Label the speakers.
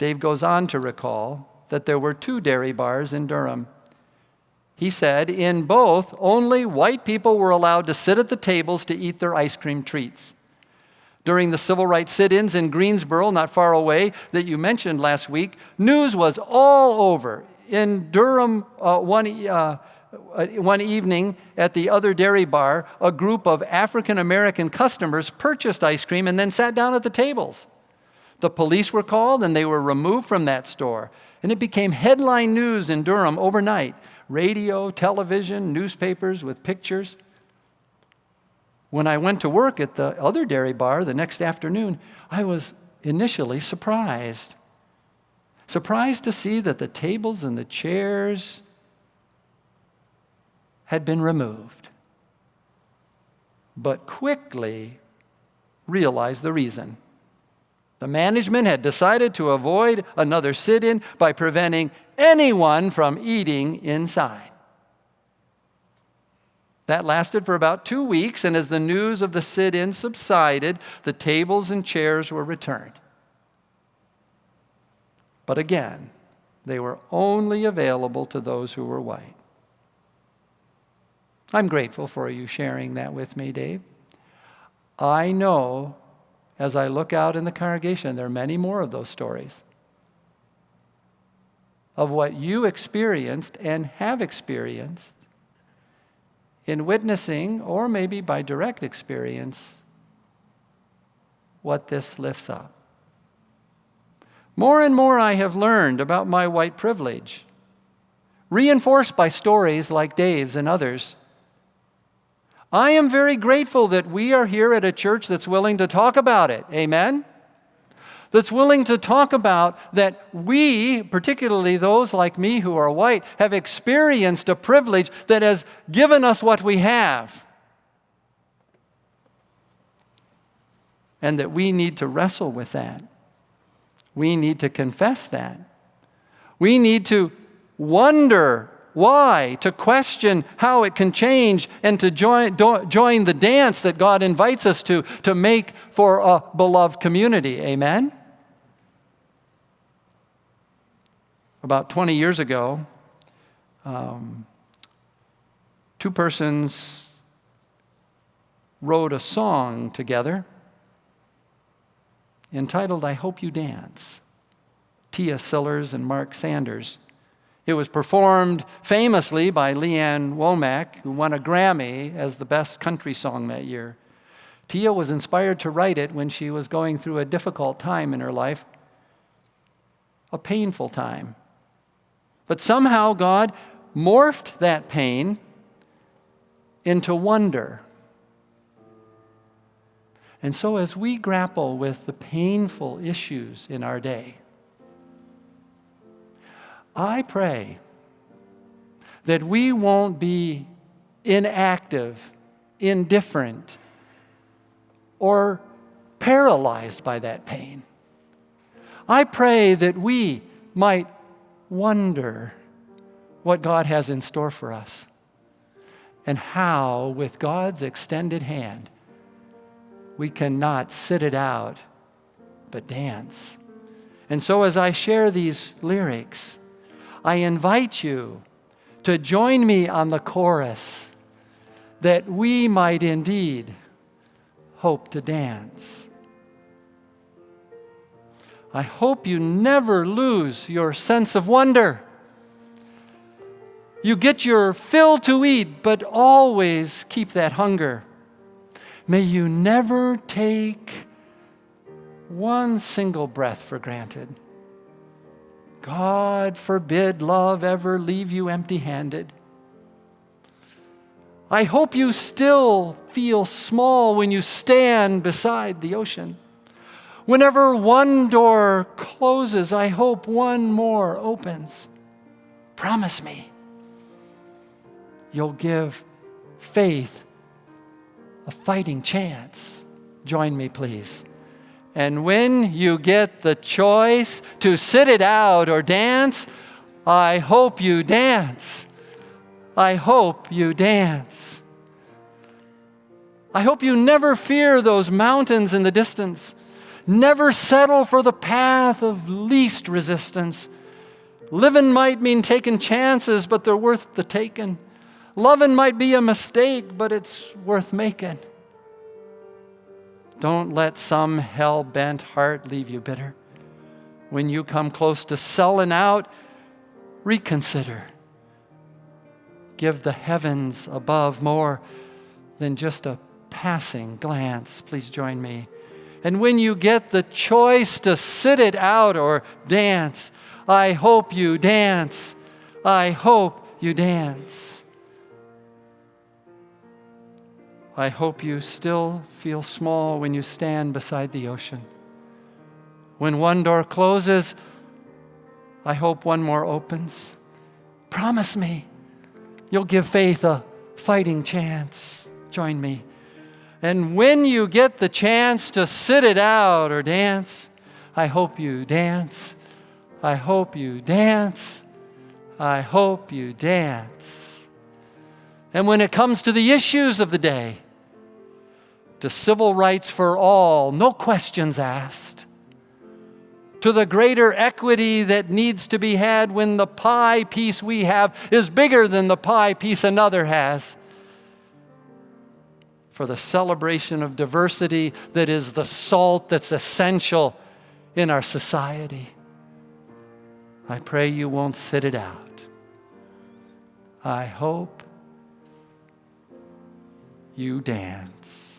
Speaker 1: Dave goes on to recall that there were 2 dairy bars in Durham. He said, in both, only white people were allowed to sit at the tables to eat their ice cream treats. During the civil rights sit-ins in Greensboro, not far away, that you mentioned last week, news was all over. In Durham, one evening at the other dairy bar, a group of African-American customers purchased ice cream and then sat down at the tables. The police were called and they were removed from that store. And it became headline news in Durham overnight. Radio, television, newspapers with pictures. When I went to work at the other dairy bar the next afternoon, I was initially surprised. Surprised to see that the tables and the chairs had been removed. But quickly realized the reason. The management had decided to avoid another sit-in by preventing anyone from eating inside. That lasted for about 2 weeks, and as the news of the sit-in subsided, the tables and chairs were returned. But again, they were only available to those who were white. I'm grateful for you sharing that with me, Dave. I know as I look out in the congregation, there are many more of those stories of what you experienced and have experienced in witnessing, or maybe by direct experience, what this lifts up. More and more I have learned about my white privilege, reinforced by stories like Dave's and others. I am very grateful that we are here at a church that's willing to talk about it. Amen? That's willing to talk about that we, particularly those like me who are white, have experienced a privilege that has given us what we have. And that we need to wrestle with that. We need to confess that. We need to wonder why, to question how it can change, and to join the dance that God invites us to make for a beloved community. Amen? About 20 years ago, 2 persons wrote a song together entitled, "I Hope You Dance," Tia Sillers and Mark Sanders. It was performed famously by Leanne Womack, who won a Grammy as the best country song that year. Tia was inspired to write it when she was going through a difficult time in her life, a painful time. But somehow God morphed that pain into wonder. And so as we grapple with the painful issues in our day, I pray that we won't be inactive, indifferent, or paralyzed by that pain. I pray that we might wonder what God has in store for us and how, with God's extended hand, we cannot sit it out, but dance. And so as I share these lyrics, I invite you to join me on the chorus, that we might indeed hope to dance. I hope you never lose your sense of wonder. You get your fill to eat, but always keep that hunger. May you never take one single breath for granted. God forbid love ever leave you empty-handed. I hope you still feel small when you stand beside the ocean. Whenever one door closes, I hope one more opens. Promise me you'll give faith a fighting chance. Join me, please. And when you get the choice to sit it out or dance, I hope you dance. I hope you dance. I hope you never fear those mountains in the distance. Never settle for the path of least resistance. Living might mean taking chances, but they're worth the taking. Loving might be a mistake, but it's worth making. Don't let some hell-bent heart leave you bitter. When you come close to selling out, reconsider. Give the heavens above more than just a passing glance. Please join me. And when you get the choice to sit it out or dance, I hope you dance. I hope you dance. I hope you still feel small when you stand beside the ocean. When one door closes, I hope one more opens. Promise me you'll give faith a fighting chance. Join me. And when you get the chance to sit it out or dance, I hope you dance. I hope you dance. I hope you dance. And when it comes to the issues of the day, to civil rights for all, no questions asked, to the greater equity that needs to be had when the pie piece we have is bigger than the pie piece another has, for the celebration of diversity that is the salt that's essential in our society. I pray you won't sit it out. I hope you dance.